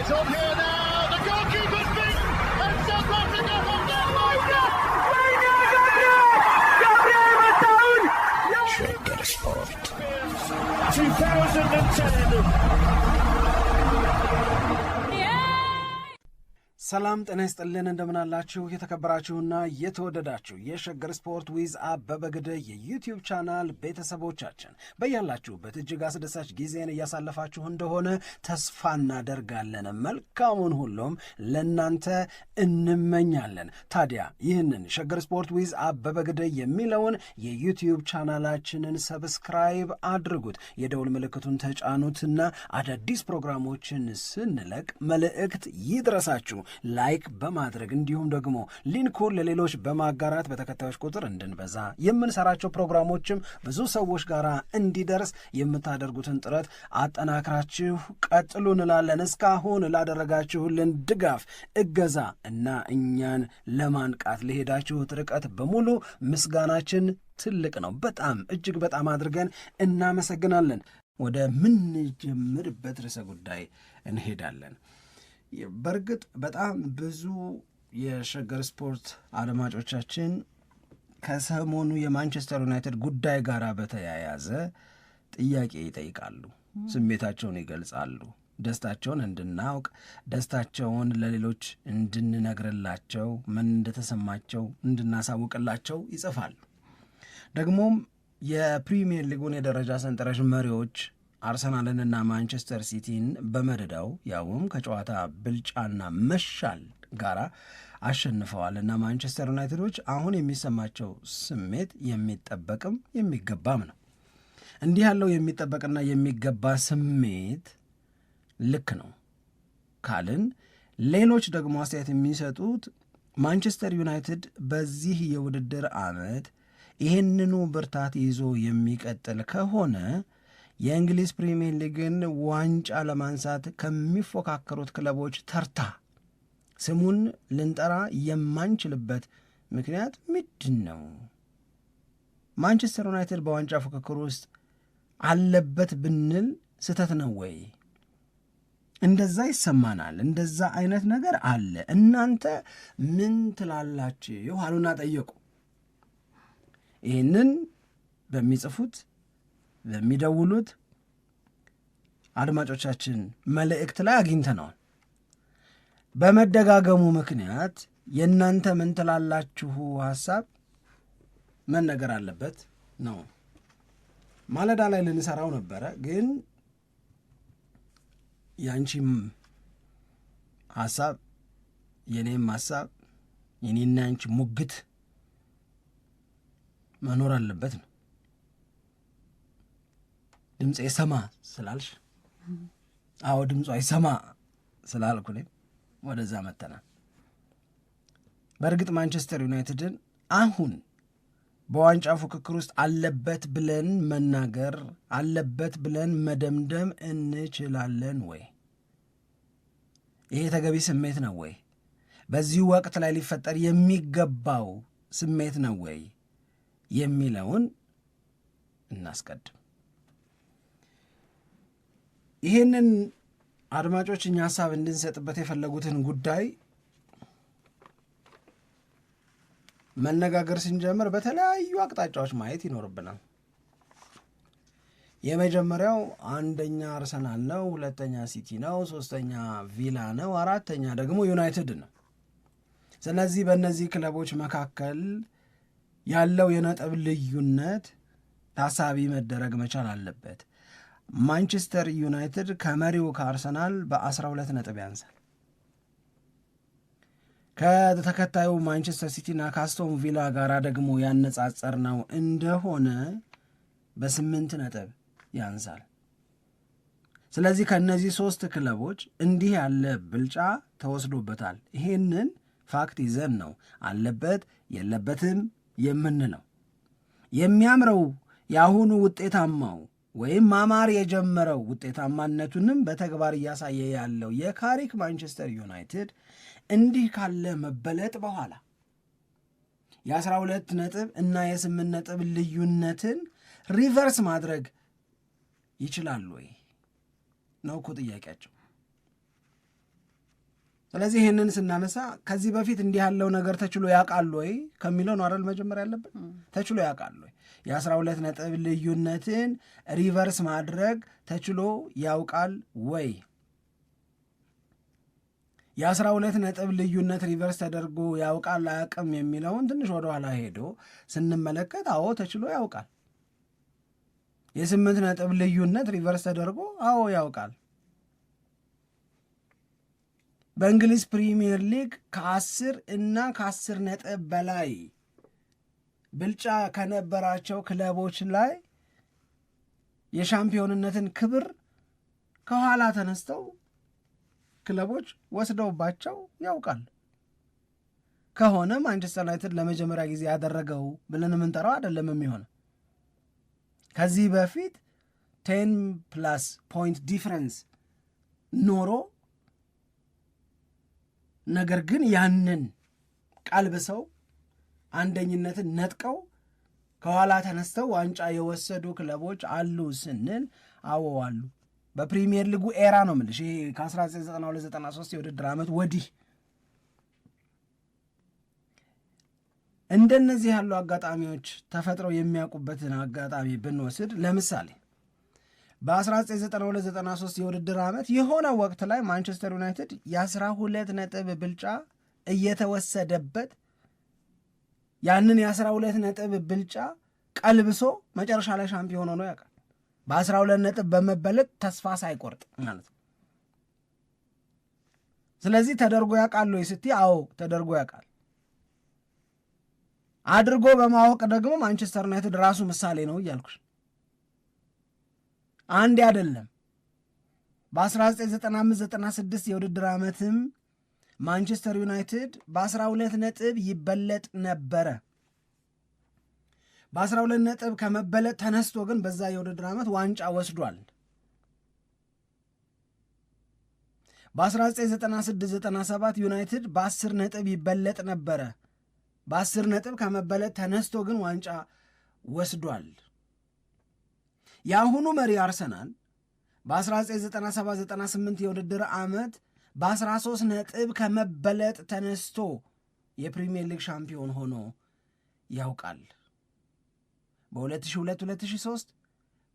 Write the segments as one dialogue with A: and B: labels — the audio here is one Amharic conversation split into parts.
A: It's on here now. The goalkeeper's beaten, and South Africa have done
B: Shagger Sport
A: 2010.
C: ሰላም ጤና ይስጥልን እንደምናላችሁ የተከበራችሁና የተወደዳችሁ የሸገር ስፖርት ዊዝ አበበ ግደይ የዩቲዩብ ቻናል ቤተሰቦቻችን በያላችሁበት እጅግ አስደሳች ጊዜን እያሳለፋችሁ እንደሆነ ተስፋ እናደርጋለን። መልካሙን ሁሉም ለናንተ እንመኛለን። ታዲያ ይህንን ሸገር ስፖርት ዊዝ አበበ ግደይ የሚለውን የዩቲዩብ ቻናላችንን ሰብስክራይብ አድርጉት፣ የደውል ምልክቱን ተጫኑትና አዳዲስ ፕሮግራሞችን ስንለቅ መልእክት ይድረሳችሁ። ላይክ በማድረግ እንዲሁም ደግሞ ሊንኩን ለሌሎች በማጋራት በተከታዮች ቁጥር እንድንበዛ የምንሰራቸው ፕሮግራሞችም ብዙ ሰዎች ጋር እንዲደርስ የምታደርጉትን ጥረት አጠናክራችሁ ቀጥሉ እንላለን። እስካሁን ላደረጋችሁልን ድጋፍ፣ እገዛ እና እኛን ለማንቃት ለሄዳችሁት ርቀት በሙሉ ምስጋናችን ትልቅ ነው። በጣም እጅግ በጣም አድርገን እናመሰግናለን። ወደ ምንጀምርበት ርዕሰ ጉዳይ እንሄዳለን። በእርግጥ በጣም ብዙ የሸገር ስፖርት አድማጮቻችን ከሰሞኑ የማንቸስተር ዩናይትድ ጉዳይ ጋር በተያያዘ ጥያቄ ይጠይቃሉ፣ ስሜታቸውን ይገልጻሉ። ደስታቸውን እንድናውቅ፣ ደስታቸውን ለሌሎች እንድንነግርላቸው፣ ምን እንደተሰማቸው እንድናሳውቅላቸው ይጽፋሉ። ደግሞም የፕሪሚየር ሊጉን የደረጃ ሰንጠረዥ መሪዎች አርሰናልንና ማንቸስተር ሲቲን በመደዳው ያውም ከጨዋታ ብልጫና መሻል ጋር አሸንፈዋልና ማንቸስተር ዩናይትዶች አሁን የሚሰማቸው ስሜት የሚጠበቅም የሚገባም ነው። እንዲህ ያለው የሚጠበቅና የሚገባ ስሜት ልክ ነው ካልን፣ ሌሎች ደግሞ አስተያየት የሚሰጡት ማንቸስተር ዩናይትድ በዚህ የውድድር ዓመት ይህንኑ ብርታት ይዞ የሚቀጥል ከሆነ የእንግሊዝ ፕሪሚየር ሊግን ዋንጫ ለማንሳት ከሚፎካከሩት ክለቦች ተርታ ስሙን ልንጠራ የማንችልበት ምክንያት ምንድን ነው? ማንቸስተር ዩናይትድ በዋንጫ ፉክክር ውስጥ አለበት ብንል ስህተት ነው ወይ? እንደዛ ይሰማናል። እንደዛ አይነት ነገር አለ። እናንተ ምን ትላላችሁ አሉና ጠየቁ። ይህንን በሚጽፉት በሚደውሉት አድማጮቻችን መልእክት ላይ አግኝተነዋል። በመደጋገሙ ምክንያት የእናንተ ምን ትላላችሁ ሐሳብ መነገር አለበት ነው። ማለዳ ላይ ልንሰራው ነበረ፣ ግን ያንቺም ሐሳብ የኔም ሐሳብ የኔና ያንቺ ሙግት መኖር አለበት ነው። ድምፅ ይሰማ ስላልሽ፣ አዎ ድምፁ አይሰማ ስላልኩ እኔም ወደዛ መተናል። በእርግጥ ማንቸስተር ዩናይትድን አሁን በዋንጫ ፉክክር ውስጥ አለበት ብለን መናገር አለበት ብለን መደምደም እንችላለን ወይ? ይሄ ተገቢ ስሜት ነው ወይ? በዚህ ወቅት ላይ ሊፈጠር የሚገባው ስሜት ነው ወይ የሚለውን እናስቀድም። ይህንን አድማጮች እኛ ሀሳብ እንድንሰጥበት የፈለጉትን ጉዳይ መነጋገር ስንጀምር በተለያዩ አቅጣጫዎች ማየት ይኖርብናል። የመጀመሪያው አንደኛ አርሰናል ነው፣ ሁለተኛ ሲቲ ነው፣ ሶስተኛ ቪላ ነው፣ አራተኛ ደግሞ ዩናይትድ ነው። ስለዚህ በእነዚህ ክለቦች መካከል ያለው የነጥብ ልዩነት ታሳቢ መደረግ መቻል አለበት። ማንቸስተር ዩናይትድ ከመሪው ከአርሰናል በ12 ነጥብ ያንሳል። ከተከታዩ ማንቸስተር ሲቲና ካስቶን ቪላ ጋር ደግሞ ያነጻጸር ነው እንደሆነ በ8 ነጥብ ያንሳል። ስለዚህ ከእነዚህ 3 ክለቦች እንዲህ ያለ ብልጫ ተወስዶበታል። ይሄንን ፋክት ይዘን ነው አለበት የለበትም የምንለው። የሚያምረው የአሁኑ ውጤታማው ወይም ማማር የጀመረው ውጤታማነቱንም በተግባር እያሳየ ያለው የካሪክ ማንቸስተር ዩናይትድ እንዲህ ካለ መበለጥ በኋላ የ12 ነጥብ እና የ8 ነጥብ ልዩነትን ሪቨርስ ማድረግ ይችላሉ ወይ ነው እኮ ጥያቄያቸው። ስለዚህ ይህንን ስናነሳ ከዚህ በፊት እንዲህ ያለው ነገር ተችሎ ያውቃል ወይ ከሚለው ነው አይደል መጀመሪያ ያለብን። ተችሎ ያውቃል ወይ? የ12 ነጥብ ልዩነትን ሪቨርስ ማድረግ ተችሎ ያውቃል ወይ? የ12 ነጥብ ልዩነት ሪቨርስ ተደርጎ ያውቃል አያውቅም የሚለውን ትንሽ ወደኋላ ሄዶ ስንመለከት አዎ ተችሎ ያውቃል። የ8 ነጥብ ልዩነት ሪቨርስ ተደርጎ አዎ ያውቃል። በእንግሊዝ ፕሪሚየር ሊግ ከ10 እና ከ10 ነጥብ በላይ ብልጫ ከነበራቸው ክለቦች ላይ የሻምፒዮንነትን ክብር ከኋላ ተነስተው ክለቦች ወስደውባቸው ያውቃል። ከሆነ ማንቸስተር ዩናይትድ ለመጀመሪያ ጊዜ ያደረገው ብለን የምንጠራው አይደለም የሚሆነው። ከዚህ በፊት 10+ ፖይንት ዲፍረንስ ኖሮ ነገር ግን ያንን ቀልብሰው አንደኝነትን ነጥቀው ከኋላ ተነስተው ዋንጫ የወሰዱ ክለቦች አሉ ስንል አዎ አሉ። በፕሪሚየር ሊጉ ኤራ ነው የምልሽ። ይሄ ከ1992-93 የውድድር ዓመት ወዲህ እንደነዚህ ያሉ አጋጣሚዎች ተፈጥረው የሚያውቁበትን አጋጣሚ ብንወስድ ለምሳሌ በ1992-93 የውድድር ዓመት የሆነ ወቅት ላይ ማንቸስተር ዩናይትድ የ12 ነጥብ ብልጫ እየተወሰደበት ያንን የ12 ነጥብ ብልጫ ቀልብሶ መጨረሻ ላይ ሻምፒዮን ሆኖ ያውቃል። በ12 ነጥብ በመበለጥ ተስፋ ሳይቆርጥ ማለት ነው። ስለዚህ ተደርጎ ያውቃል ወይ ስትይ አዎ ተደርጎ ያውቃል። አድርጎ በማወቅ ደግሞ ማንቸስተር ዩናይትድ ራሱ ምሳሌ ነው እያልኩሽ። አንዴ አይደለም። በ1995-96 የውድድር ዓመትም ማንቸስተር ዩናይትድ በ12 ነጥብ ይበለጥ ነበረ። በ12 ነጥብ ከመበለጥ ተነስቶ ግን በዛ የውድድር ዓመት ዋንጫ ወስዷል። በ1996-97 ዩናይትድ በ10 ነጥብ ይበለጥ ነበረ። በ10 ነጥብ ከመበለጥ ተነስቶ ግን ዋንጫ ወስዷል። የአሁኑ መሪ አርሰናል በ1997-98 የውድድር ዓመት በ13 ነጥብ ከመበለጥ ተነስቶ የፕሪሚየር ሊግ ሻምፒዮን ሆኖ ያውቃል። በ2002-2003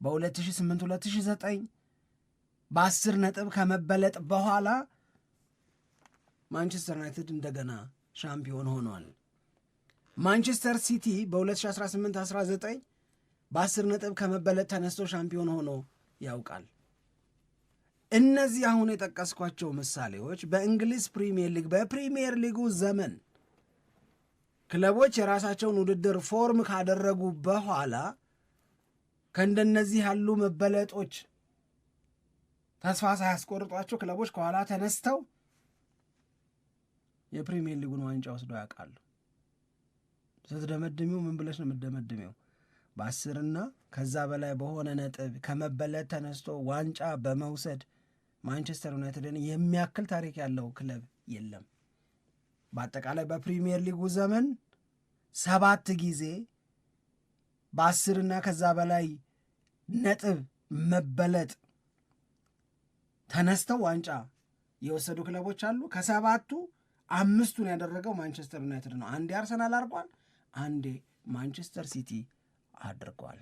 C: በ2008-2009 በ10 ነጥብ ከመበለጥ በኋላ ማንቸስተር ዩናይትድ እንደገና ሻምፒዮን ሆኗል። ማንቸስተር ሲቲ በ2018-19 በ10 ነጥብ ከመበለጥ ተነስቶ ሻምፒዮን ሆኖ ያውቃል። እነዚህ አሁን የጠቀስኳቸው ምሳሌዎች በእንግሊዝ ፕሪሚየር ሊግ በፕሪሚየር ሊጉ ዘመን ክለቦች የራሳቸውን ውድድር ፎርም ካደረጉ በኋላ ከእንደነዚህ ያሉ መበለጦች ተስፋ ሳያስቆርጧቸው ክለቦች ከኋላ ተነስተው የፕሪሚየር ሊጉን ዋንጫ ወስደው ያውቃሉ። ስትደመድሚው ምን ብለሽ ነው የምትደመድሚው? በ10 እና ከዛ በላይ በሆነ ነጥብ ከመበለጥ ተነስቶ ዋንጫ በመውሰድ ማንቸስተር ዩናይትድን የሚያክል ታሪክ ያለው ክለብ የለም። በአጠቃላይ በፕሪሚየር ሊጉ ዘመን 7 ጊዜ በ10 እና ከዛ በላይ ነጥብ መበለጥ ተነስተው ዋንጫ የወሰዱ ክለቦች አሉ። ከ7ቱ 5ቱን ያደረገው ማንቸስተር ዩናይትድ ነው። አንዴ አርሰናል አድርጓል፣ አንዴ ማንቸስተር ሲቲ አድርጓል።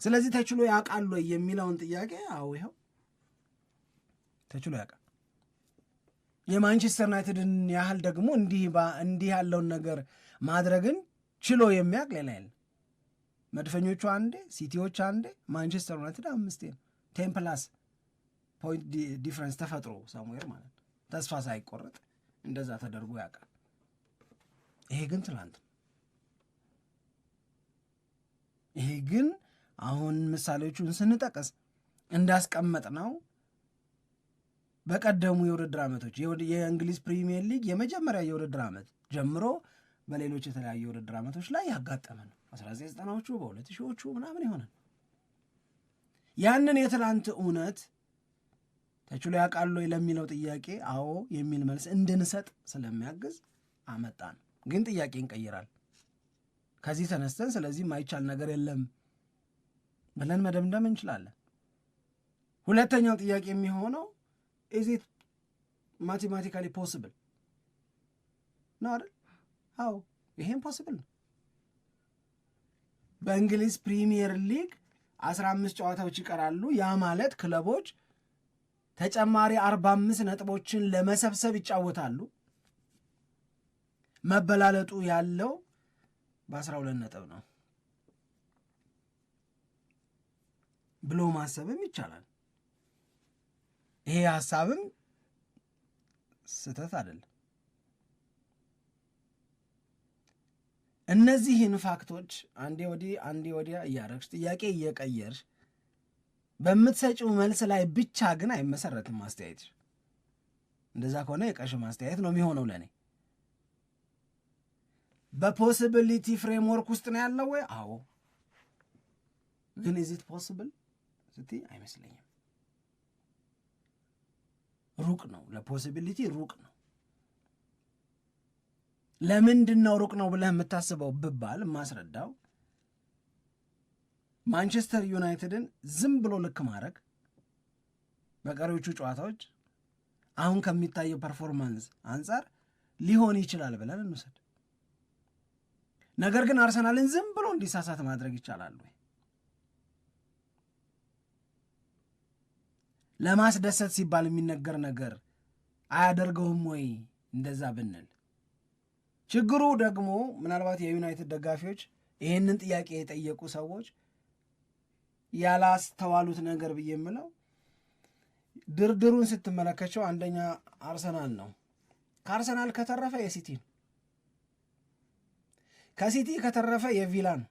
C: ስለዚህ ተችሎ ያውቃል ወይ የሚለውን ጥያቄ አዎ ይኸው ተችሎ ያውቃል። የማንቸስተር ዩናይትድን ያህል ደግሞ እንዲህ ያለውን ነገር ማድረግን ችሎ የሚያውቅ ሌላ የለም። መድፈኞቹ አንዴ፣ ሲቲዎች አንዴ፣ ማንቸስተር ዩናይትድ 5 ነው። 10+ ፖይንት ዲፍረንስ ተፈጥሮ ሳሙኤል ማለት ነው። ተስፋ ሳይቆረጥ እንደዛ ተደርጎ ያውቃል። ይሄ ግን ትናንት ነው። ይሄ ግን አሁን ምሳሌዎቹን ስንጠቅስ እንዳስቀመጥ ነው በቀደሙ የውድድር ዓመቶች የእንግሊዝ ፕሪሚየር ሊግ የመጀመሪያ የውድድር ዓመት ጀምሮ በሌሎች የተለያዩ የውድድር ዓመቶች ላይ ያጋጠመ ነው። 1990ዎቹ በ2000ዎቹ ምናምን ይሆናል። ያንን የትላንት እውነት ተችሎ ያውቃል ወይ ለሚለው ጥያቄ አዎ የሚል መልስ እንድንሰጥ ስለሚያግዝ አመጣን። ግን ጥያቄ እንቀይራል። ከዚህ ተነስተን ስለዚህ ማይቻል ነገር የለም ብለን መደምደም እንችላለን። ሁለተኛው ጥያቄ የሚሆነው ኢዝ ኢት ማቴማቲካሊ ፖስብል ነው አይደል? አዎ ይሄም ፖስብል ነው። በእንግሊዝ ፕሪሚየር ሊግ 15 ጨዋታዎች ይቀራሉ። ያ ማለት ክለቦች ተጨማሪ 45 ነጥቦችን ለመሰብሰብ ይጫወታሉ። መበላለጡ ያለው በ12 ነጥብ ነው ብሎ ማሰብም ይቻላል። ይሄ ሐሳብም ስህተት አይደለም። እነዚህን ፋክቶች አንዴ ወዲህ አንዴ ወዲያ እያረግሽ ጥያቄ እየቀየርሽ በምትሰጪው መልስ ላይ ብቻ ግን አይመሰረትም ማስተያየትሽ። እንደዛ ከሆነ የቀሽም ማስተያየት ነው የሚሆነው ለእኔ። በፖሲቢሊቲ ፍሬምወርክ ውስጥ ነው ያለው ወይ? አዎ። ግን ኢዚት ፖሲብል ስትይ አይመስለኝም። ሩቅ ነው፣ ለፖሲቢሊቲ ሩቅ ነው። ለምንድን ነው ሩቅ ነው ብለህ የምታስበው ብባል ማስረዳው ማንቸስተር ዩናይትድን ዝም ብሎ ልክ ማድረግ በቀሪዎቹ ጨዋታዎች አሁን ከሚታየው ፐርፎርማንስ አንጻር ሊሆን ይችላል ብለን እንውሰድ። ነገር ግን አርሰናልን ዝም ብሎ እንዲሳሳት ማድረግ ይቻላል ወይ? ለማስደሰት ሲባል የሚነገር ነገር አያደርገውም ወይ? እንደዛ ብንል ችግሩ ደግሞ ምናልባት የዩናይትድ ደጋፊዎች ይህንን ጥያቄ የጠየቁ ሰዎች ያላስተዋሉት ነገር ብዬ የምለው ድርድሩን ስትመለከቸው አንደኛ አርሰናል ነው። ከአርሰናል ከተረፈ የሲቲ ነው። ከሲቲ ከተረፈ የቪላ ነው።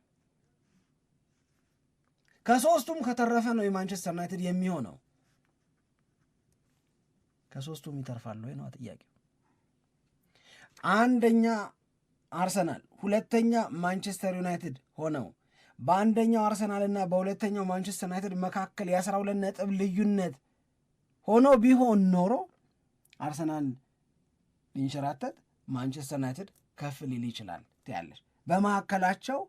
C: ከሶስቱም ከተረፈ ነው የማንቸስተር ዩናይትድ የሚሆነው። ከሶስቱም ይተርፋል ወይ ነው ጥያቄው። አንደኛ አርሰናል፣ ሁለተኛ ማንቸስተር ዩናይትድ ሆነው በአንደኛው አርሰናልና በሁለተኛው ማንቸስተር ዩናይትድ መካከል የ12 ነጥብ ልዩነት ሆኖ ቢሆን ኖሮ አርሰናል ሊንሸራተት፣ ማንቸስተር ዩናይትድ ከፍ ሊል ይችላል ትያለሽ። በመካከላቸው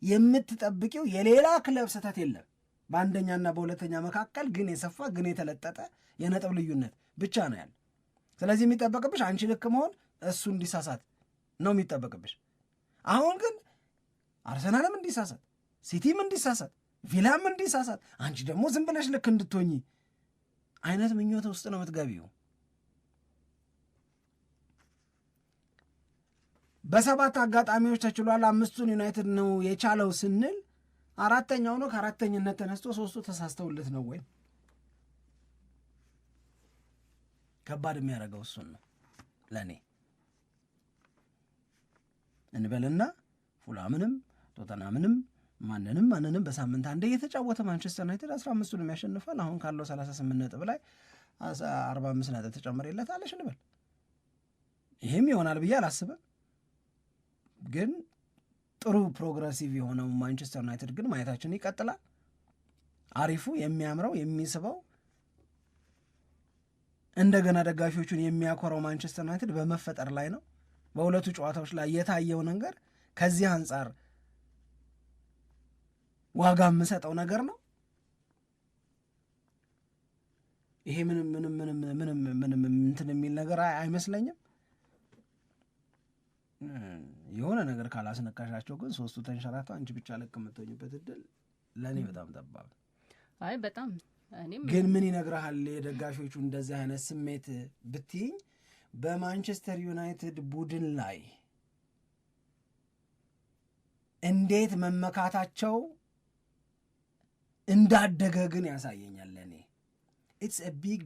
C: የምትጠብቂው የሌላ ክለብ ስህተት የለም። በአንደኛና በሁለተኛ መካከል ግን የሰፋ ግን የተለጠጠ የነጥብ ልዩነት ብቻ ነው ያለ። ስለዚህ የሚጠበቅብሽ አንቺ ልክ መሆን፣ እሱ እንዲሳሳት ነው የሚጠበቅብሽ። አሁን ግን አርሰናልም እንዲሳሳት፣ ሲቲም እንዲሳሳት፣ ቪላም እንዲሳሳት፣ አንቺ ደግሞ ዝም ብለሽ ልክ እንድትሆኚ አይነት ምኞት ውስጥ ነው የምትገቢው። በ7 አጋጣሚዎች ተችሏል፣ 5ቱን ዩናይትድ ነው የቻለው ስንል 4ኛው ነው ከአራተኝነት ተነስቶ 3ቱ ተሳስተውለት ነው ወይ? ከባድ የሚያደርገው እሱን ነው ለእኔ። እንበልና ፉላምንም ቶተናምንም ማንንም በሳምንት አንዴ የተጫወተ ማንቸስተር ዩናይትድ 15ቱንም ያሸንፋል። አሁን ካለው 38 ነጥብ ላይ 45 ነጥብ ተጨምሬለታለሽ እንበል። ይህም ይሆናል ብዬ አላስብም። ግን ጥሩ ፕሮግረሲቭ የሆነው ማንቸስተር ዩናይትድ ግን ማየታችን ይቀጥላል። አሪፉ የሚያምረው የሚስበው እንደገና ደጋፊዎቹን የሚያኮረው ማንቸስተር ዩናይትድ በመፈጠር ላይ ነው። በሁለቱ ጨዋታዎች ላይ የታየው ነገር ከዚህ አንጻር ዋጋ የምሰጠው ነገር ነው። ይሄ ምንም እንትን የሚል ነገር አይመስለኝም። የሆነ ነገር ካላስነካሻቸው ግን 3ቱ ተንሸራተው አንቺ ብቻ ልክ የምትሆኝበት እድል ለእኔ በጣም ጠባብ።
D: አይ በጣም
C: ግን ምን ይነግርሃል የደጋፊዎቹ እንደዚህ አይነት ስሜት ብትይኝ በማንቸስተር ዩናይትድ ቡድን ላይ እንዴት መመካታቸው እንዳደገ ግን ያሳየኛል። ለእኔ ኢትስ ኤ ቢግ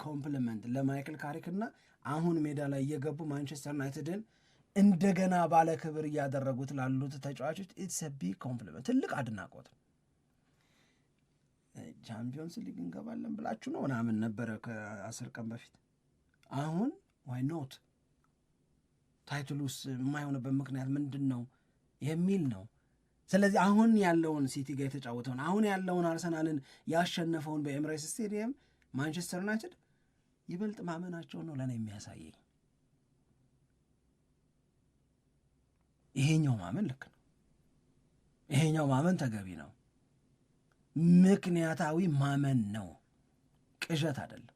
C: ኮምፕሊመንት ለማይክል ካሪክና አሁን ሜዳ ላይ እየገቡ ማንቸስተር ዩናይትድን እንደገና ባለ ክብር እያደረጉት ላሉት ተጫዋቾች ኢትስ ኤ ቢግ ኮምፕሊመንት፣ ትልቅ አድናቆት። ቻምፒዮንስ ሊግ እንገባለን ብላችሁ ነው ምናምን ነበረ ከ10 ቀን በፊት። አሁን ዋይ ኖት ታይትሉስ የማይሆንበት ምክንያት ምንድን ነው የሚል ነው። ስለዚህ አሁን ያለውን ሲቲ ጋር የተጫወተውን አሁን ያለውን አርሰናልን ያሸነፈውን በኤምሬትስ ስቴዲየም ማንቸስተር ዩናይትድ ይበልጥ ማመናቸው ነው ለእኔ የሚያሳየኝ። ይሄኛው ማመን ልክ ነው፣ ይሄኛው ማመን ተገቢ ነው፣ ምክንያታዊ ማመን ነው፣ ቅዠት አይደለም።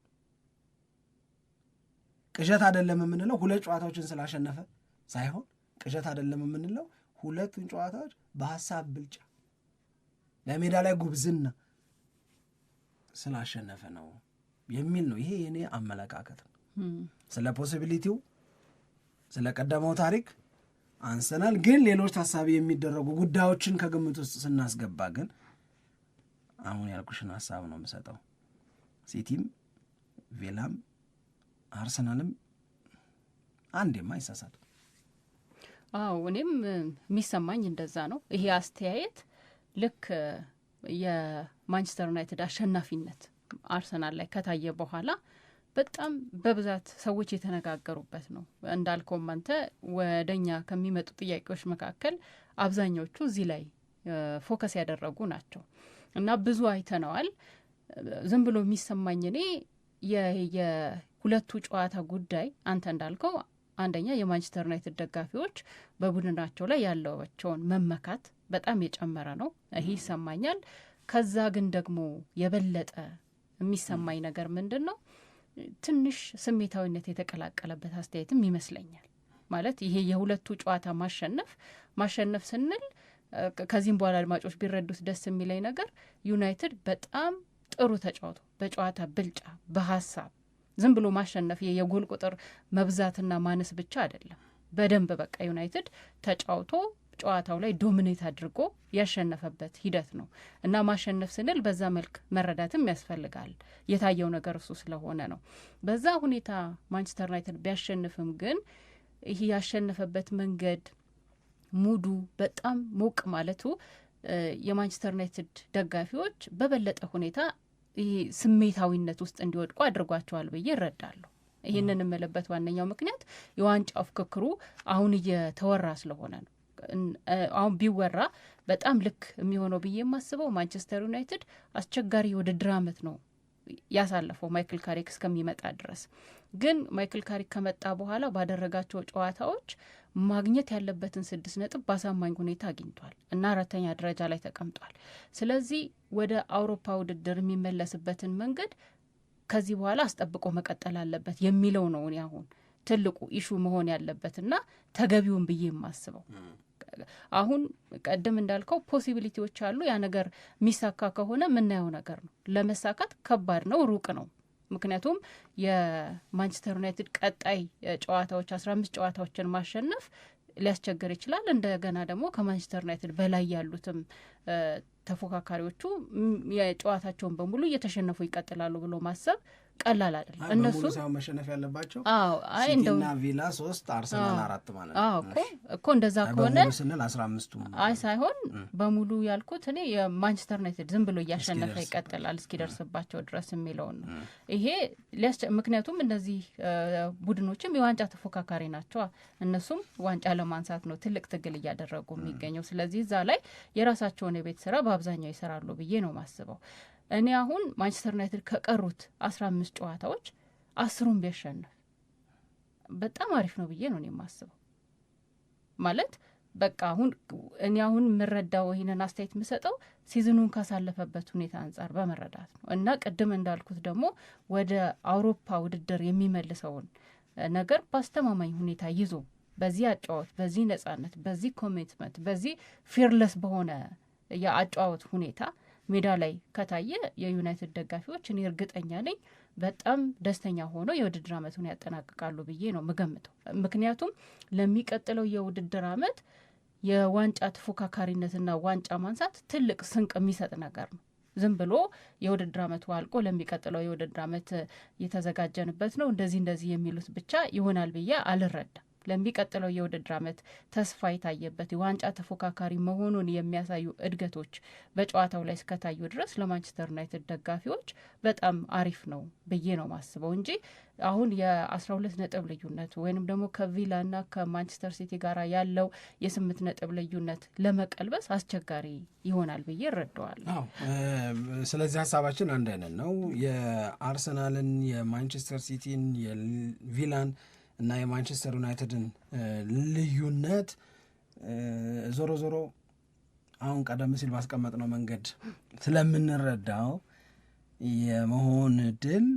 C: ቅዠት አይደለም የምንለው ሁለት ጨዋታዎችን ስላሸነፈ ሳይሆን ቅዠት አይደለም የምንለው ሁለቱን ጨዋታዎች በሀሳብ ብልጫ ለሜዳ ላይ ጉብዝና ስላሸነፈ ነው የሚል ነው። ይሄ የኔ አመለካከት ነው። ስለ ፖሲቢሊቲው ስለ ቀደመው ታሪክ አንስተናል፣ ግን ሌሎች ታሳቢ የሚደረጉ ጉዳዮችን ከግምት ውስጥ ስናስገባ ግን አሁን ያልኩሽን ሀሳብ ነው የምሰጠው። ሲቲም ቪላም አርሰናልም አንዴማ ይሳሳቱ።
D: እኔም የሚሰማኝ እንደዛ ነው። ይሄ አስተያየት ልክ የማንቸስተር ዩናይትድ አሸናፊነት አርሰናል ላይ ከታየ በኋላ በጣም በብዛት ሰዎች የተነጋገሩበት ነው። እንዳልከውም አንተ ወደኛ ከሚመጡ ጥያቄዎች መካከል አብዛኞቹ እዚህ ላይ ፎከስ ያደረጉ ናቸው እና ብዙ አይተነዋል። ዝም ብሎ የሚሰማኝ እኔ የሁለቱ ጨዋታ ጉዳይ አንተ እንዳልከው አንደኛ የማንቸስተር ዩናይትድ ደጋፊዎች በቡድናቸው ላይ ያለዋቸውን መመካት በጣም የጨመረ ነው። ይሄ ይሰማኛል። ከዛ ግን ደግሞ የበለጠ የሚሰማኝ ነገር ምንድን ነው? ትንሽ ስሜታዊነት የተቀላቀለበት አስተያየትም ይመስለኛል። ማለት ይሄ የሁለቱ ጨዋታ ማሸነፍ ስንል ከዚህም በኋላ አድማጮች ቢረዱት ደስ የሚለኝ ነገር ዩናይትድ በጣም ጥሩ ተጫውቶ በጨዋታ ብልጫ በሀሳብ ዝም ብሎ ማሸነፍ የጎል ቁጥር መብዛትና ማነስ ብቻ አይደለም። በደንብ በቃ ዩናይትድ ተጫውቶ ጨዋታው ላይ ዶሚኔት አድርጎ ያሸነፈበት ሂደት ነው እና ማሸነፍ ስንል በዛ መልክ መረዳትም ያስፈልጋል። የታየው ነገር እሱ ስለሆነ ነው። በዛ ሁኔታ ማንቸስተር ዩናይትድ ቢያሸንፍም ግን ይህ ያሸነፈበት መንገድ ሙዱ በጣም ሞቅ ማለቱ የማንቸስተር ዩናይትድ ደጋፊዎች በበለጠ ሁኔታ ይህ ስሜታዊነት ውስጥ እንዲወድቁ አድርጓቸዋል ብዬ እረዳለሁ። ይህንን የምልበት ዋነኛው ምክንያት የዋንጫው ፍክክሩ አሁን እየተወራ ስለሆነ ነው። አሁን ቢወራ በጣም ልክ የሚሆነው ብዬ የማስበው ማንቸስተር ዩናይትድ አስቸጋሪ የውድድር ዓመት ነው ያሳለፈው ማይክል ካሪክ እስከሚመጣ ድረስ። ግን ማይክል ካሪክ ከመጣ በኋላ ባደረጋቸው ጨዋታዎች ማግኘት ያለበትን 6 ነጥብ በአሳማኝ ሁኔታ አግኝቷል እና 4ኛ ደረጃ ላይ ተቀምጧል። ስለዚህ ወደ አውሮፓ ውድድር የሚመለስበትን መንገድ ከዚህ በኋላ አስጠብቆ መቀጠል አለበት የሚለው ነው እኔ አሁን ትልቁ ኢሹ መሆን ያለበትና ተገቢውን ብዬ የማስበው። አሁን ቀደም እንዳልከው ፖሲቢሊቲዎች አሉ። ያ ነገር የሚሳካ ከሆነ የምናየው ነገር ነው። ለመሳካት ከባድ ነው፣ ሩቅ ነው። ምክንያቱም የማንቸስተር ዩናይትድ ቀጣይ ጨዋታዎች 15 ጨዋታዎችን ማሸነፍ ሊያስቸግር ይችላል። እንደገና ደግሞ ከማንቸስተር ዩናይትድ በላይ ያሉትም ተፎካካሪዎቹ የጨዋታቸውን በሙሉ እየተሸነፉ ይቀጥላሉ ብሎ ማሰብ ቀላል አይደለም። እነሱ
C: መሸነፍ ያለባቸው
D: ሲቲና
C: ቪላ 3 አርሰናል 4 ማለት ነው
D: እኮ እንደዛ ከሆነ
C: ስንል 15ቱ
D: ሳይሆን በሙሉ ያልኩት እኔ የማንቸስተር ዩናይትድ ዝም ብሎ እያሸነፈ ይቀጥላል እስኪደርስባቸው ድረስ የሚለውን ነው። ይሄ ምክንያቱም እነዚህ ቡድኖችም የዋንጫ ተፎካካሪ ናቸው። እነሱም ዋንጫ ለማንሳት ነው ትልቅ ትግል እያደረጉ የሚገኘው። ስለዚህ እዛ ላይ የራሳቸውን የቤት ስራ በአብዛኛው ይሰራሉ ብዬ ነው ማስበው። እኔ አሁን ማንቸስተር ዩናይትድ ከቀሩት 15 ጨዋታዎች 10ሩን ቢያሸንፍ በጣም አሪፍ ነው ብዬ ነው የማስበው። ማለት በቃ እኔ አሁን የምረዳው ይህንን አስተያየት የምሰጠው ሲዝኑን ካሳለፈበት ሁኔታ አንጻር በመረዳት ነው እና ቅድም እንዳልኩት ደግሞ ወደ አውሮፓ ውድድር የሚመልሰውን ነገር በአስተማማኝ ሁኔታ ይዞ በዚህ አጫወት፣ በዚህ ነጻነት፣ በዚህ ኮሚትመንት፣ በዚህ ፊርለስ በሆነ የአጫወት ሁኔታ ሜዳ ላይ ከታየ የዩናይትድ ደጋፊዎች እኔ እርግጠኛ ነኝ በጣም ደስተኛ ሆነው የውድድር ዓመቱን ያጠናቅቃሉ ብዬ ነው ምገምተው። ምክንያቱም ለሚቀጥለው የውድድር ዓመት የዋንጫ ተፎካካሪነትና ዋንጫ ማንሳት ትልቅ ስንቅ የሚሰጥ ነገር ነው። ዝም ብሎ የውድድር ዓመቱ አልቆ ለሚቀጥለው የውድድር ዓመት የተዘጋጀንበት ነው እንደዚህ የሚሉት ብቻ ይሆናል ብዬ አልረዳም። ለሚቀጥለው የውድድር ዓመት ተስፋ የታየበት የዋንጫ ተፎካካሪ መሆኑን የሚያሳዩ እድገቶች በጨዋታው ላይ እስከታዩ ድረስ ለማንቸስተር ዩናይትድ ደጋፊዎች በጣም አሪፍ ነው ብዬ ነው ማስበው እንጂ አሁን የ12 ነጥብ ልዩነት ወይንም ደግሞ ከቪላና ከማንቸስተር ሲቲ ጋር ያለው የ8 ነጥብ ልዩነት ለመቀልበስ አስቸጋሪ ይሆናል ብዬ እረዳዋለሁ።
C: ስለዚህ ሀሳባችን አንድ አይነት ነው። የአርሰናልን፣ የማንቸስተር ሲቲን፣ የቪላን እና የማንቸስተር ዩናይትድን ልዩነት ዞሮ ዞሮ አሁን ቀደም ሲል ባስቀመጥነው መንገድ ስለምንረዳው የመሆን ድል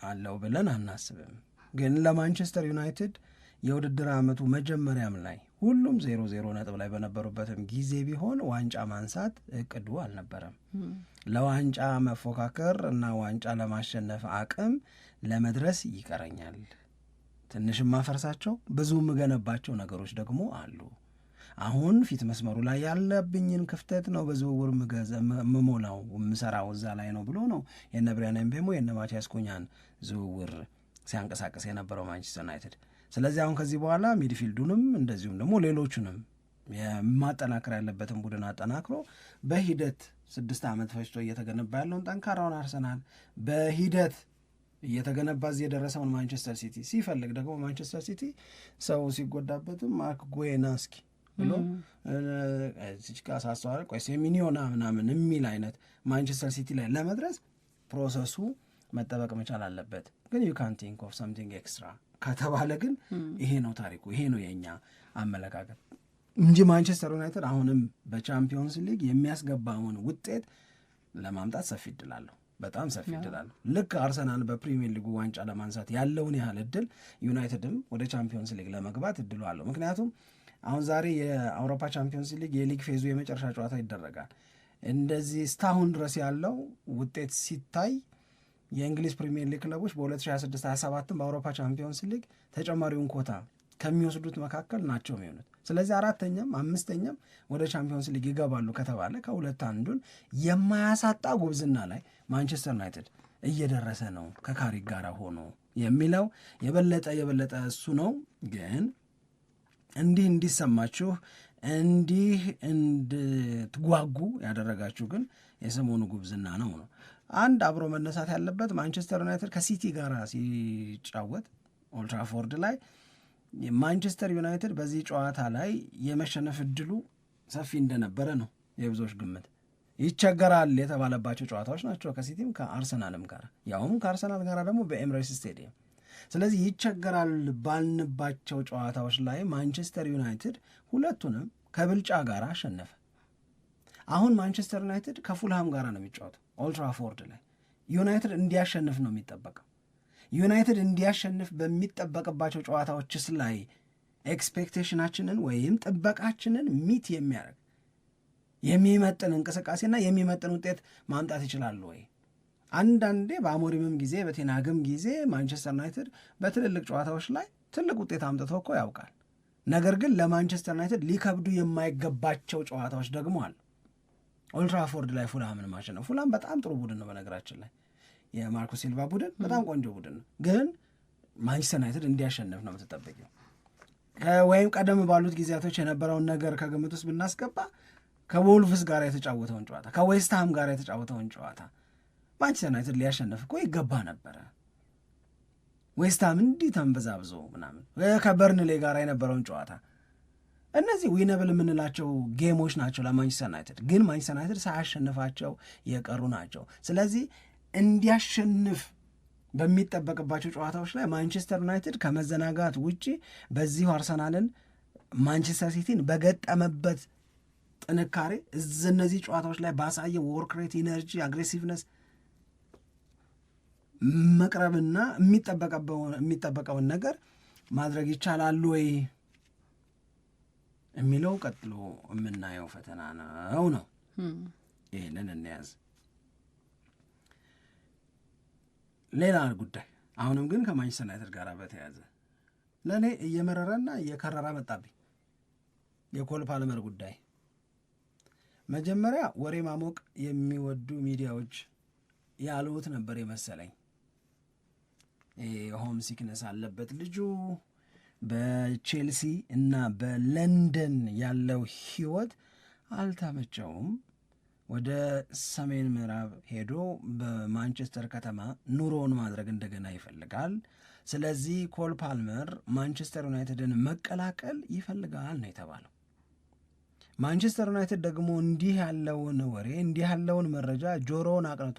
C: አለው ብለን አናስብም። ግን ለማንቸስተር ዩናይትድ የውድድር ዓመቱ መጀመሪያም ላይ ሁሉም 0-0 ነጥብ ላይ በነበሩበትም ጊዜ ቢሆን ዋንጫ ማንሳት እቅዱ አልነበረም። ለዋንጫ መፎካከር እና ዋንጫ ለማሸነፍ አቅም ለመድረስ ይቀረኛል፣ ትንሽም ማፈርሳቸው ብዙ ምገነባቸው ነገሮች ደግሞ አሉ። አሁን ፊት መስመሩ ላይ ያለብኝን ክፍተት ነው በዝውውር ምሞላው ምሰራው እዛ ላይ ነው ብሎ ነው የነ ብሪያን ኤምቤሞ የነ ማቲያስ ኩኛን ዝውውር ሲያንቀሳቀስ የነበረው ማንቸስተር ዩናይትድ። ስለዚህ አሁን ከዚህ በኋላ ሚድፊልዱንም እንደዚሁም ደግሞ ሌሎቹንም የማጠናከር ያለበትን ቡድን አጠናክሮ በሂደት 6 ዓመት ፈጅቶ እየተገነባ ያለውን ጠንካራውን አርሰናል በሂደት እየተገነባ እዚህ የደረሰውን ማንቸስተር ሲቲ ሲፈልግ ደግሞ ማንቸስተር ሲቲ ሰው ሲጎዳበትም ማርክ ጎየናስኪ ብሎ ሳስተዋል ቆይ ሴሚኒዮና ምናምን የሚል አይነት ማንቸስተር ሲቲ ላይ ለመድረስ ፕሮሰሱ መጠበቅ መቻል አለበት። ግን ዩ ካን ቲንክ ኦፍ ሰምቲንግ ኤክስትራ ከተባለ ግን ይሄ ነው ታሪኩ፣ ይሄ ነው የእኛ አመለካከት እንጂ ማንቸስተር ዩናይትድ አሁንም በቻምፒዮንስ ሊግ የሚያስገባውን ውጤት ለማምጣት ሰፊ እድል አለው፣ በጣም ሰፊ እድል አለው። ልክ አርሰናል በፕሪሚየር ሊጉ ዋንጫ ለማንሳት ያለውን ያህል እድል ዩናይትድም ወደ ቻምፒዮንስ ሊግ ለመግባት እድሉ አለው። ምክንያቱም አሁን ዛሬ የአውሮፓ ቻምፒዮንስ ሊግ የሊግ ፌዙ የመጨረሻ ጨዋታ ይደረጋል። እንደዚህ እስካሁን ድረስ ያለው ውጤት ሲታይ የእንግሊዝ ፕሪሚየር ሊግ ክለቦች በ2026-27 በአውሮፓ ቻምፒዮንስ ሊግ ተጨማሪውን ኮታ ከሚወስዱት መካከል ናቸው የሚሆኑት። ስለዚህ 4ኛም 5ኛም ወደ ቻምፒዮንስ ሊግ ይገባሉ ከተባለ ከሁለት አንዱን የማያሳጣ ጉብዝና ላይ ማንቸስተር ዩናይትድ እየደረሰ ነው ከካሪክ ጋር ሆኖ የሚለው የበለጠ እሱ ነው። ግን እንዲህ እንዲሰማችሁ እንዲህ እንድትጓጉ ያደረጋችሁ ግን የሰሞኑ ጉብዝና ነው። አንድ አብሮ መነሳት ያለበት ማንቸስተር ዩናይትድ ከሲቲ ጋር ሲጫወት ኦልድ ትራፎርድ ላይ ማንቸስተር ዩናይትድ በዚህ ጨዋታ ላይ የመሸነፍ እድሉ ሰፊ እንደነበረ ነው የብዙዎች ግምት። ይቸገራል የተባለባቸው ጨዋታዎች ናቸው ከሲቲም ከአርሰናልም ጋር፣ ያውም ከአርሰናል ጋር ደግሞ በኤምሬትስ ስቴዲየም። ስለዚህ ይቸገራል ባልንባቸው ጨዋታዎች ላይ ማንቸስተር ዩናይትድ ሁለቱንም ከብልጫ ጋር አሸነፈ። አሁን ማንቸስተር ዩናይትድ ከፉልሃም ጋር ነው የሚጫወተው ኦልድ ትራፎርድ ላይ። ዩናይትድ እንዲያሸንፍ ነው የሚጠበቀው። ዩናይትድ እንዲያሸንፍ በሚጠበቅባቸው ጨዋታዎችስ ላይ ኤክስፔክቴሽናችንን ወይም ጥበቃችንን ሚት የሚያደርግ የሚመጥን እንቅስቃሴና የሚመጥን ውጤት ማምጣት ይችላሉ ወይ? አንዳንዴ በአሞሪምም ጊዜ በቴናግም ጊዜ ማንቸስተር ዩናይትድ በትልልቅ ጨዋታዎች ላይ ትልቅ ውጤት አምጥቶ እኮ ያውቃል። ነገር ግን ለማንቸስተር ዩናይትድ ሊከብዱ የማይገባቸው ጨዋታዎች ደግሞ አሉ። ኦልድ ትራፎርድ ላይ ፉልሃምን ማሸነፍ፣ ፉልሃም በጣም ጥሩ ቡድን ነው በነገራችን ላይ የማርኮ ሲልቫ ቡድን በጣም ቆንጆ ቡድን ነው። ግን ማንቸስተር ዩናይትድ እንዲያሸንፍ ነው የምትጠበቂው። ወይም ቀደም ባሉት ጊዜያቶች የነበረውን ነገር ከግምት ውስጥ ብናስገባ ከቮልቭስ ጋር የተጫወተውን ጨዋታ ከዌስትሃም ጋር የተጫወተውን ጨዋታ ማንቸስተር ዩናይትድ ሊያሸንፍ እኮ ይገባ ነበረ። ዌስትሃም እንዲህ ተንበዛብዞ ምናምን ከበርንሌ ጋር የነበረውን ጨዋታ እነዚህ ዊነብል የምንላቸው ጌሞች ናቸው ለማንቸስተር ዩናይትድ። ግን ማንቸስተር ዩናይትድ ሳያሸንፋቸው የቀሩ ናቸው። ስለዚህ እንዲያሸንፍ በሚጠበቅባቸው ጨዋታዎች ላይ ማንቸስተር ዩናይትድ ከመዘናጋት ውጪ በዚሁ አርሰናልን ማንቸስተር ሲቲን በገጠመበት ጥንካሬ እነዚህ ጨዋታዎች ላይ ባሳየው ወርክ ሬት፣ ኢነርጂ፣ አግሬሲቭነስ መቅረብና የሚጠበቀውን ነገር ማድረግ ይቻላል ወይ የሚለው ቀጥሎ የምናየው ፈተና ነው። ይህንን እንያዝ። ሌላ ጉዳይ አሁንም ግን ከማንቸስተር ዩናይትድ ጋር በተያያዘ ለእኔ እየመረረና እየከረረ መጣብኝ የኮል ፓልመር ጉዳይ። መጀመሪያ ወሬ ማሞቅ የሚወዱ ሚዲያዎች ያሉት ነበር የመሰለኝ። ሆም ሲክነስ አለበት ልጁ፣ በቼልሲ እና በለንደን ያለው ህይወት አልተመቸውም፣ ወደ ሰሜን ምዕራብ ሄዶ በማንቸስተር ከተማ ኑሮውን ማድረግ እንደገና ይፈልጋል። ስለዚህ ኮል ፓልመር ማንቸስተር ዩናይትድን መቀላቀል ይፈልጋል ነው የተባለው። ማንቸስተር ዩናይትድ ደግሞ እንዲህ ያለውን ወሬ እንዲህ ያለውን መረጃ ጆሮውን አቅንቶ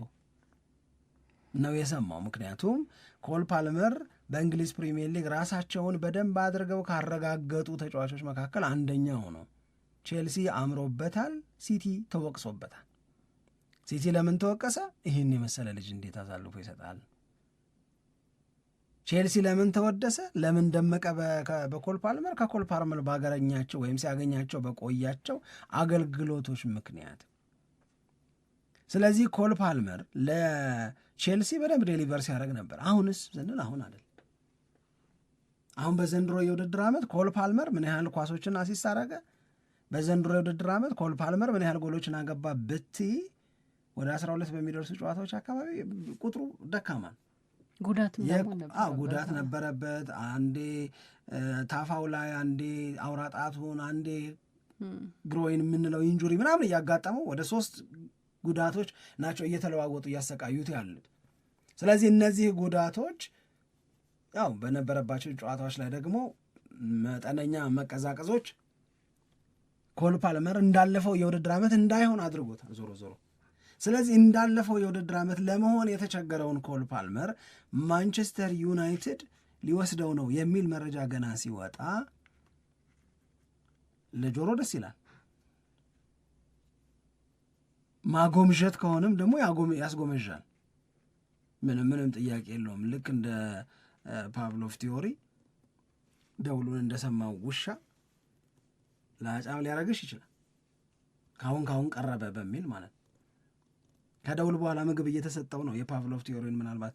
C: ነው የሰማው። ምክንያቱም ኮል ፓልመር በእንግሊዝ ፕሪሚየር ሊግ ራሳቸውን በደንብ አድርገው ካረጋገጡ ተጫዋቾች መካከል አንደኛው ነው። ቼልሲ አምሮበታል፣ ሲቲ ተወቅሶበታል። ሲቲ ለምን ተወቀሰ? ይህን የመሰለ ልጅ እንዴት አሳልፎ ይሰጣል? ቼልሲ ለምን ተወደሰ? ለምን ደመቀ በኮል ፓልመር? ከኮል ፓልመር ባገረኛቸው ወይም ሲያገኛቸው በቆያቸው አገልግሎቶች ምክንያት። ስለዚህ ኮል ፓልመር ለቼልሲ በደንብ ዴሊቨር ሲያደርግ ነበር። አሁንስ ስንል አሁን አይደል። አሁን በዘንድሮ የውድድር ዓመት ኮል ፓልመር ምን ያህል ኳሶችን አሲስት አደረገ? በዘንድሮ የውድድር ዓመት ኮል ፓልመር ምን ያህል ጎሎችን አገባ ብትይ ወደ 12 በሚደርሱ ጨዋታዎች አካባቢ ቁጥሩ ደካማ ነው። ጉዳት ነበረበት። አንዴ ታፋው ላይ፣ አንዴ አውራጣቱን፣ አንዴ ግሮይን የምንለው ኢንጁሪ ምናምን እያጋጠመው ወደ 3 ጉዳቶች ናቸው እየተለዋወጡ እያሰቃዩት ያሉት። ስለዚህ እነዚህ ጉዳቶች ያው በነበረባቸው ጨዋታዎች ላይ ደግሞ መጠነኛ መቀዛቀዞች ኮል ፓልመር እንዳለፈው የውድድር ዓመት እንዳይሆን አድርጎታል ዞሮ ዞሮ። ስለዚህ እንዳለፈው የውድድር ዓመት ለመሆን የተቸገረውን ኮል ፓልመር ማንቸስተር ዩናይትድ ሊወስደው ነው የሚል መረጃ ገና ሲወጣ ለጆሮ ደስ ይላል። ማጎምዠት ከሆነም ደግሞ ያስጎመዣል። ምንም ጥያቄ የለውም። ልክ እንደ ፓቭሎቭ ቲዮሪ ደውሉን እንደሰማው ውሻ ለአጫም ሊያረግሽ ይችላል። ካሁን ቀረበ በሚል ማለት ነው። ከደውል በኋላ ምግብ እየተሰጠው ነው። የፓቭሎቭ ቲዮሪን ምናልባት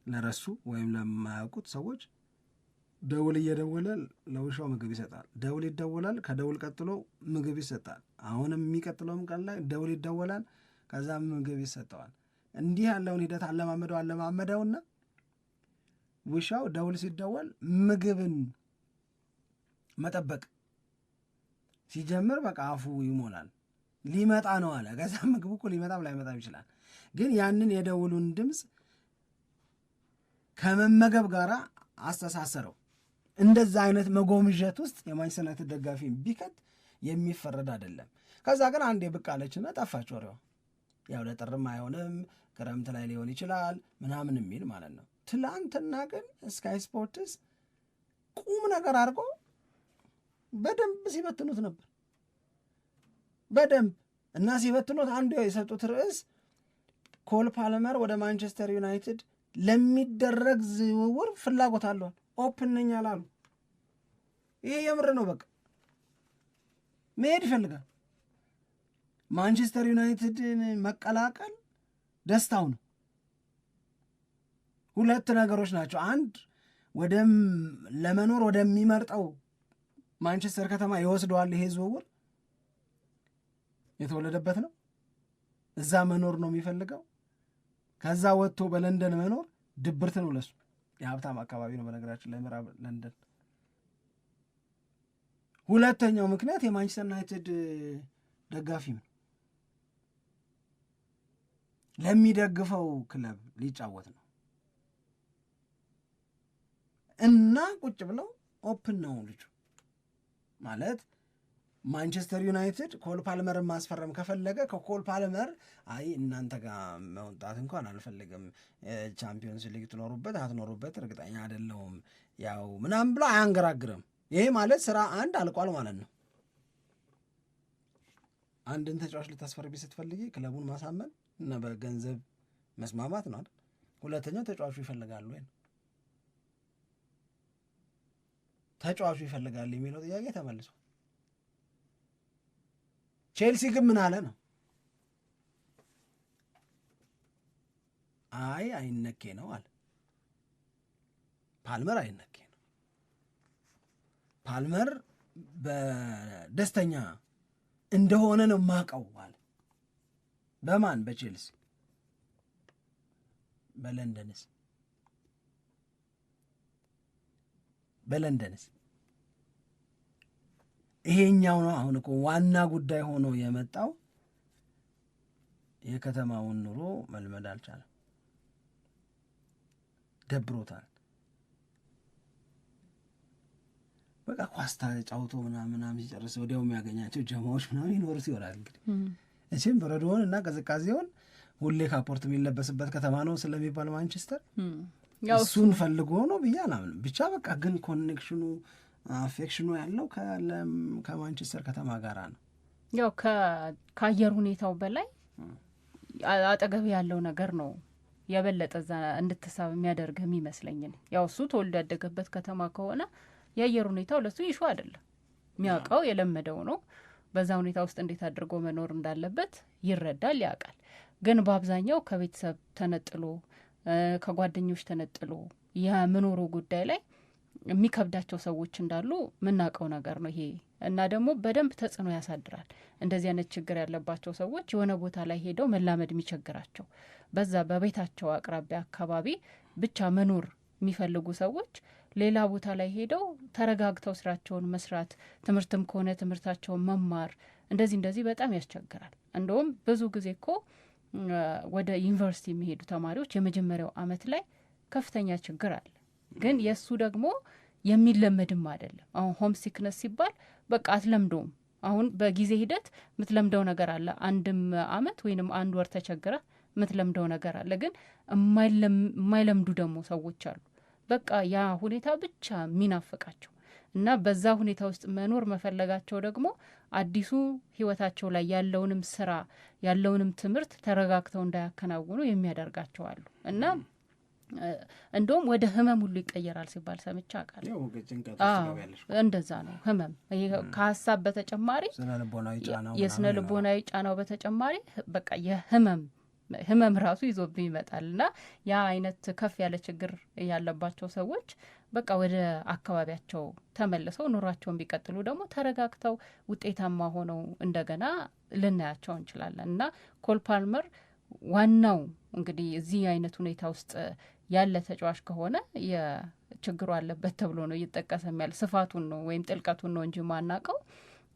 C: ለረሱ ወይም ለማያውቁት ሰዎች ደውል እየደወለ ለውሻው ምግብ ይሰጣል። ደውል ይደወላል፣ ከደውል ቀጥሎ ምግብ ይሰጣል። አሁንም የሚቀጥለውም ቀን ላይ ደውል ይደወላል፣ ከዛም ምግብ ይሰጠዋል። እንዲህ ያለውን ሂደት አለማመደውና ውሻው ደውል ሲደወል ምግብን መጠበቅ ሲጀምር በቃ አፉ ይሞላል። ሊመጣ ነው አለ። ከዛ ምግቡ እኮ ሊመጣም ላይመጣም ይችላል። ግን ያንን የደውሉን ድምፅ ከመመገብ ጋር አስተሳሰረው። እንደዛ አይነት መጎምዠት ውስጥ የማንቸስተር ዩናይትድ ደጋፊ ቢከት የሚፈረድ አይደለም። ከዛ ግን አንዴ ብቅ አለችና ጠፋች ወሬዋ። ያው ለጥርም አይሆንም ክረምት ላይ ሊሆን ይችላል ምናምን የሚል ማለት ነው። ትላንትና ግን ስካይ ስፖርትስ ቁም ነገር አድርጎ በደንብ ሲበትኑት ነበር። በደንብ እና ሲበትኑት አንዱ የሰጡት ርዕስ ኮል ፓልመር ወደ ማንቸስተር ዩናይትድ ለሚደረግ ዝውውር ፍላጎት አለዋል። ኦፕን ነኝ አላሉ። ይሄ የምር ነው። በቃ መሄድ ይፈልጋል። ማንቸስተር ዩናይትድን መቀላቀል ደስታው ነው። 2 ነገሮች ናቸው። አንድ ለመኖር ወደሚመርጠው ማንቸስተር ከተማ ይወስደዋል። ይሄ ዝውውር የተወለደበት ነው። እዛ መኖር ነው የሚፈልገው። ከዛ ወጥቶ በለንደን መኖር ድብርት ነው ለሱ። የሀብታም አካባቢ ነው በነገራችን ላይ ምዕራብ ለንደን። ሁለተኛው ምክንያት የማንቸስተር ዩናይትድ ደጋፊ ነው። ለሚደግፈው ክለብ ሊጫወት ነው እና ቁጭ ብለው ኦፕን ነው ልጁ ማለት ማንቸስተር ዩናይትድ ኮል ፓልመርን ማስፈረም ከፈለገ ከኮል ፓልመር አይ እናንተ ጋር መውጣት እንኳን አልፈልግም፣ ቻምፒዮንስ ሊግ ትኖሩበት አትኖሩበት እርግጠኛ አይደለሁም ያው ምናምን ብሎ አያንገራግርም። ይሄ ማለት ስራ አንድ አልቋል ማለት ነው። አንድን ተጫዋች ልታስፈርቢ ስትፈልጊ ክለቡን ማሳመን እና በገንዘብ መስማማት ነው አይደል? ሁለተኛው ተጫዋቹ ይፈልጋሉ ወይ ተጫዋቹ ይፈልጋል የሚለው ጥያቄ ተመልሷል። ቼልሲ ግን ምን አለ ነው አይነኬ ነው አለ። ፓልመር አይነኬ ነው። ፓልመር በደስተኛ እንደሆነ ነው ማቀው አለ። በማን በቼልሲ በለንደንስ ይሄኛው ነው አሁን እኮ ዋና ጉዳይ ሆኖ የመጣው። የከተማውን ኑሮ መልመድ አልቻለም፣ ደብሮታል። በቃ ኳስታ ጫውቶ ምናምን ሲጨርስ ወዲያው የሚያገኛቸው ጀማዎች ምናምን ይኖሩት ይሆናል። እንግዲህ እቺም በረዶውን እና ቅዝቃዜውን ሁሌ ካፖርት የሚለበስበት ከተማ ነው ስለሚባል ማንቸስተር እሱን ፈልጎ ነው ብዬ አላምንም። ብቻ በቃ ግን ኮኔክሽኑ አፌክሽኑ ያለው ከማንቸስተር ከተማ ጋር ነው።
D: ያው ከአየር ሁኔታው በላይ አጠገብ ያለው ነገር ነው የበለጠ እዛ እንድትሳብ የሚያደርግህ የሚመስለኝ። ያው እሱ ተወልዶ ያደገበት ከተማ ከሆነ የአየር ሁኔታው ለሱ ይሹ አይደለም፣ የሚያውቀው የለመደው ነው። በዛ ሁኔታ ውስጥ እንዴት አድርጎ መኖር እንዳለበት ይረዳል፣ ያውቃል። ግን በአብዛኛው ከቤተሰብ ተነጥሎ ከጓደኞች ተነጥሎ የመኖሩ ጉዳይ ላይ የሚከብዳቸው ሰዎች እንዳሉ የምናውቀው ነገር ነው ይሄ። እና ደግሞ በደንብ ተጽዕኖ ያሳድራል። እንደዚህ አይነት ችግር ያለባቸው ሰዎች የሆነ ቦታ ላይ ሄደው መላመድ የሚቸግራቸው፣ በዛ በቤታቸው አቅራቢያ አካባቢ ብቻ መኖር የሚፈልጉ ሰዎች ሌላ ቦታ ላይ ሄደው ተረጋግተው ስራቸውን መስራት፣ ትምህርትም ከሆነ ትምህርታቸውን መማር፣ እንደዚህ በጣም ያስቸግራል። እንደውም ብዙ ጊዜ እኮ ወደ ዩኒቨርሲቲ የሚሄዱ ተማሪዎች የመጀመሪያው አመት ላይ ከፍተኛ ችግር አለ። ግን የእሱ ደግሞ የሚለመድም አይደለም። አሁን ሆም ሲክነስ ሲባል በቃ አትለምደውም። አሁን በጊዜ ሂደት የምትለምደው ነገር አለ። አንድም አመት ወይንም አንድ ወር ተቸግረ የምትለምደው ነገር አለ። ግን የማይለምዱ ደግሞ ሰዎች አሉ። በቃ ያ ሁኔታ ብቻ የሚናፍቃቸው እና በዛ ሁኔታ ውስጥ መኖር መፈለጋቸው ደግሞ አዲሱ ህይወታቸው ላይ ያለውንም ስራ ያለውንም ትምህርት ተረጋግተው እንዳያከናውኑ የሚያደርጋቸው አሉ። እና እንደውም ወደ ህመም ሁሉ ይቀየራል ሲባል ሰምቼ አውቃለሁ። እንደዛ ነው ህመም ከሀሳብ በተጨማሪ የስነ ልቦናዊ ጫናው በተጨማሪ በቃ ህመም ራሱ ይዞብኝ ይመጣል። እና ያ አይነት ከፍ ያለ ችግር ያለባቸው ሰዎች በቃ ወደ አካባቢያቸው ተመልሰው ኑሯቸውን ቢቀጥሉ ደግሞ ተረጋግተው ውጤታማ ሆነው እንደገና ልናያቸው እንችላለን። እና ኮል ፓልመር ዋናው እንግዲህ እዚህ አይነት ሁኔታ ውስጥ ያለ ተጫዋች ከሆነ የችግሩ አለበት ተብሎ ነው እየተጠቀሰ ያለ። ስፋቱን ነው ወይም ጥልቀቱን ነው እንጂ ማናቀው።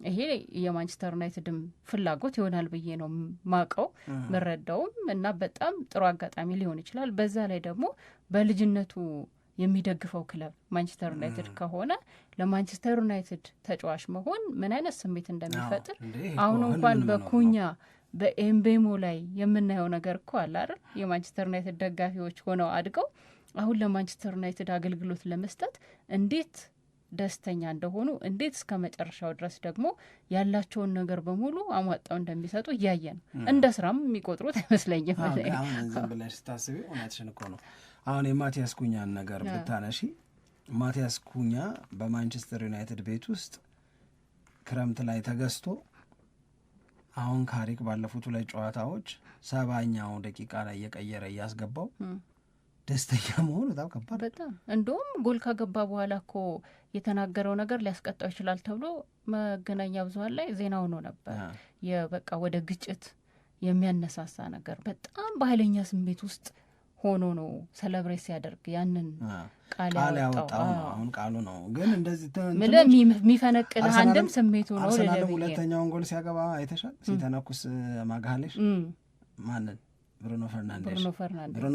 D: ይሄ የማንቸስተር ዩናይትድም ፍላጎት ይሆናል ብዬ ነው ማቀው ምረዳውም። እና በጣም ጥሩ አጋጣሚ ሊሆን ይችላል። በዛ ላይ ደግሞ በልጅነቱ የሚደግፈው ክለብ ማንቸስተር ዩናይትድ ከሆነ ለማንቸስተር ዩናይትድ ተጫዋች መሆን ምን አይነት ስሜት እንደሚፈጥር አሁን እንኳን በኩኛ በኤምቤሞ ላይ የምናየው ነገር እኮ አለ አይደል? የማንቸስተር ዩናይትድ ደጋፊዎች ሆነው አድገው አሁን ለማንቸስተር ዩናይትድ አገልግሎት ለመስጠት እንዴት ደስተኛ እንደሆኑ፣ እንዴት እስከ መጨረሻው ድረስ ደግሞ ያላቸውን ነገር በሙሉ አሟጣው እንደሚሰጡ እያየ ነው። እንደ ስራም የሚቆጥሩት አይመስለኝም።
C: አሁን ዝም ብለሽ ስታስቢ እውነትሽን እኮ ነው። አሁን የማቲያስ ኩኛን ነገር ብታነሺ፣ ማቲያስ ኩኛ በማንቸስተር ዩናይትድ ቤት ውስጥ ክረምት ላይ ተገዝቶ አሁን ካሪክ ባለፉት 2 ጨዋታዎች 70ኛው ደቂቃ ላይ እየቀየረ እያስገባው ደስተኛ መሆኑ በጣም ከባድ።
D: በጣም እንደውም ጎል ካገባ በኋላ እኮ የተናገረው ነገር ሊያስቀጣው ይችላል ተብሎ መገናኛ ብዙኃን ላይ ዜና ሆኖ ነበር። የበቃ ወደ ግጭት የሚያነሳሳ ነገር በጣም በኃይለኛ ስሜት ውስጥ ሆኖ ነው ሰለብሬት ሲያደርግ ያንን ቃል ያወጣው ነው። አሁን ቃሉ ነው ግን እንደዚህ የሚፈነቅል አንድም ስሜቱ ነው።
C: አርሰናል ሁለተኛውን ጎል ሲያገባ አይተሻል? ሲተነኩስ ማጋሌሽ ማንን? ብሩኖ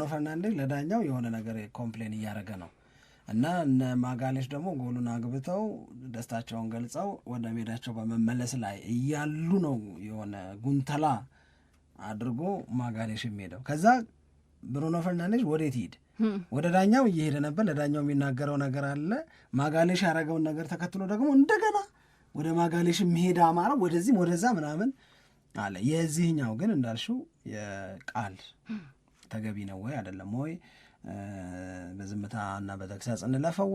C: ፈርናንዴዝ ለዳኛው የሆነ ነገር ኮምፕሌን እያደረገ ነው። እና እነ ማጋሌሽ ደግሞ ጎሉን አግብተው ደስታቸውን ገልጸው ወደ ሜዳቸው በመመለስ ላይ እያሉ ነው የሆነ ጉንተላ አድርጎ ማጋሌሽ የሚሄደው። ከዛ ብሩኖ ፈርናንዴዝ ወዴት ሂድ? ወደ ዳኛው እየሄደ ነበር። ለዳኛው የሚናገረው ነገር አለ። ማጋሌሽ ያደረገውን ነገር ተከትሎ ደግሞ እንደገና ወደ ማጋሌሽ የሚሄድ አማራ ወደዚህም ወደዛ ምናምን አለ። የዚህኛው ግን እንዳልሽው የቃል ተገቢ ነው ወይ አይደለም ወይ፣ በዝምታ እና በተግሳጽ እንለፈው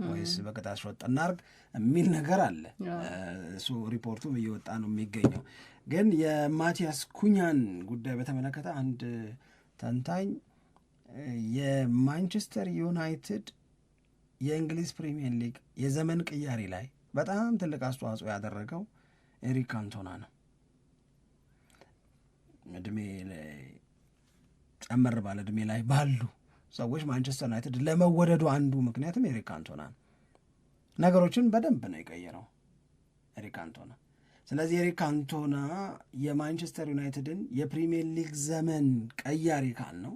C: ወይስ በቅጣት ሾጥ እናርግ የሚል ነገር አለ። እሱ ሪፖርቱም እየወጣ ነው የሚገኘው። ግን የማቲያስ ኩኛን ጉዳይ በተመለከተ አንድ ተንታኝ የማንቸስተር ዩናይትድ የእንግሊዝ ፕሪሚየር ሊግ የዘመን ቅያሪ ላይ በጣም ትልቅ አስተዋጽኦ ያደረገው ኤሪክ ካንቶና ነው። እድሜ ጨመር ባለ እድሜ ላይ ባሉ ሰዎች ማንቸስተር ዩናይትድ ለመወደዱ አንዱ ምክንያትም ኤሪክ ካንቶና ነው። ነገሮችን በደንብ ነው የቀየረው ኤሪክ ካንቶና። ስለዚህ ኤሪክ ካንቶና የማንቸስተር ዩናይትድን የፕሪሚየር ሊግ ዘመን ቀያሪ ካል ነው፣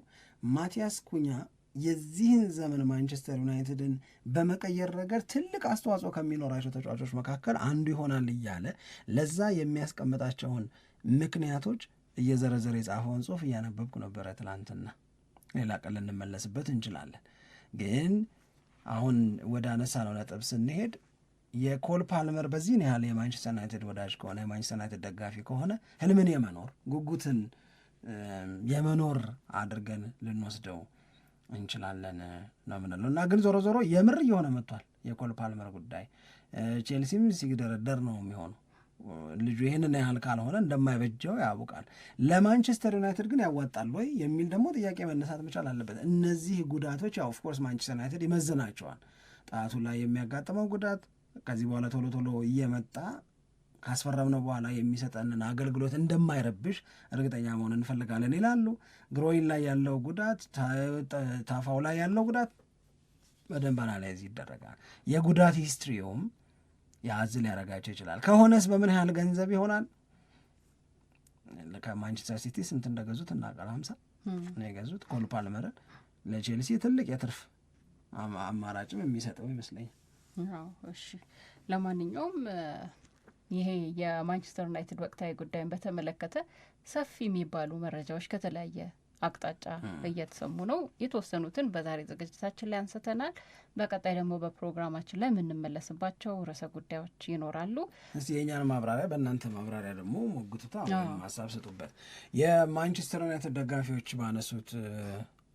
C: ማቲያስ ኩኛ የዚህን ዘመን ማንቸስተር ዩናይትድን በመቀየር ረገድ ትልቅ አስተዋጽኦ ከሚኖራቸው ተጫዋቾች መካከል አንዱ ይሆናል እያለ ለዛ የሚያስቀምጣቸውን ምክንያቶች እየዘረዘረ የጻፈውን ጽሑፍ እያነበብኩ ነበረ ትላንትና። ሌላ ቀን ልንመለስበት እንችላለን። ግን አሁን ወደ አነሳ ነው ነጥብ ስንሄድ የኮል ፓልመር በዚህን ያህል የማንቸስተር ዩናይትድ ወዳጅ ከሆነ የማንቸስተር ዩናይትድ ደጋፊ ከሆነ ህልምን የመኖር ጉጉትን የመኖር አድርገን ልንወስደው እንችላለን ነው ምንለው። እና ግን ዞሮ ዞሮ የምር እየሆነ መጥቷል የኮል ፓልመር ጉዳይ። ቼልሲም ሲደረደር ነው የሚሆነው። ልጁ ይህንን ያህል ካልሆነ እንደማይበጀው ያውቃል። ለማንቸስተር ዩናይትድ ግን ያዋጣል ወይ የሚል ደግሞ ጥያቄ መነሳት መቻል አለበት። እነዚህ ጉዳቶች ያው ኦፍኮርስ ማንቸስተር ዩናይትድ ይመዝናቸዋል። ጣቱ ላይ የሚያጋጥመው ጉዳት ከዚህ በኋላ ቶሎ ቶሎ እየመጣ ካስፈረምነው በኋላ የሚሰጠንን አገልግሎት እንደማይረብሽ እርግጠኛ መሆን እንፈልጋለን ይላሉ። ግሮይን ላይ ያለው ጉዳት፣ ታፋው ላይ ያለው ጉዳት በደንብ አናላይዝ ይደረጋል። የጉዳት ሂስትሪውም ያዝ ሊያረጋቸው ይችላል። ከሆነስ በምን ያህል ገንዘብ ይሆናል? ከማንቸስተር ሲቲ ስንት እንደገዙት እናውቃለን። 50 ነው የገዙት ኮል ፓልመርን። ለቼልሲ ትልቅ የትርፍ አማራጭም የሚሰጠው ይመስለኛል።
D: እሺ ለማንኛውም ይሄ የማንቸስተር ዩናይትድ ወቅታዊ ጉዳይን በተመለከተ ሰፊ የሚባሉ መረጃዎች ከተለያየ አቅጣጫ እየተሰሙ ነው። የተወሰኑትን በዛሬ ዝግጅታችን ላይ አንስተናል። በቀጣይ ደግሞ በፕሮግራማችን ላይ የምንመለስባቸው ርዕሰ ጉዳዮች ይኖራሉ።
C: እስቲ የእኛን ማብራሪያ በእናንተ ማብራሪያ ደግሞ ሞግቱታ ሀሳብ ስጡበት። የማንቸስተር ዩናይትድ ደጋፊዎች ባነሱት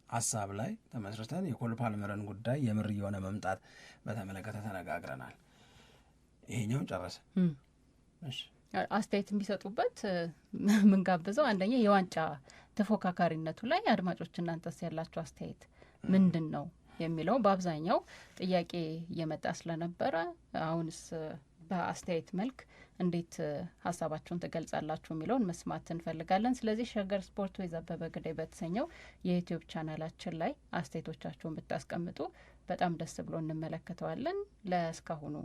C: ሀሳብ ላይ ተመስርተን የኮል ፓልመርን ጉዳይ የምር የሆነ መምጣት በተመለከተ ተነጋግረናል። ይሄኛውን ጨረሰ።
D: አስተያየት የሚሰጡበት ምንጋብዘው አንደኛ የዋንጫ ተፎካካሪነቱ ላይ አድማጮች እናንተስ ያላችሁ አስተያየት ምንድን ነው የሚለው በአብዛኛው ጥያቄ እየመጣ ስለነበረ አሁንስ በአስተያየት መልክ እንዴት ሀሳባችሁን ትገልጻላችሁ የሚለውን መስማት እንፈልጋለን። ስለዚህ ሸገር ስፖርት ዊዝ አበበ ግደይ በተሰኘው የዩቲዩብ ቻናላችን ላይ አስተያየቶቻችሁን ብታስቀምጡ በጣም ደስ ብሎ እንመለከተዋለን። ለእስካሁኑ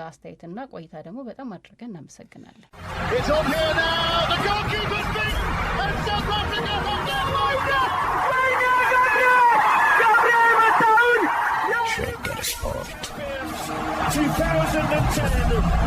D: አስተያየትና ቆይታ ደግሞ በጣም አድርገን እናመሰግናለን።
B: ሸገር ስፖርት
A: 2010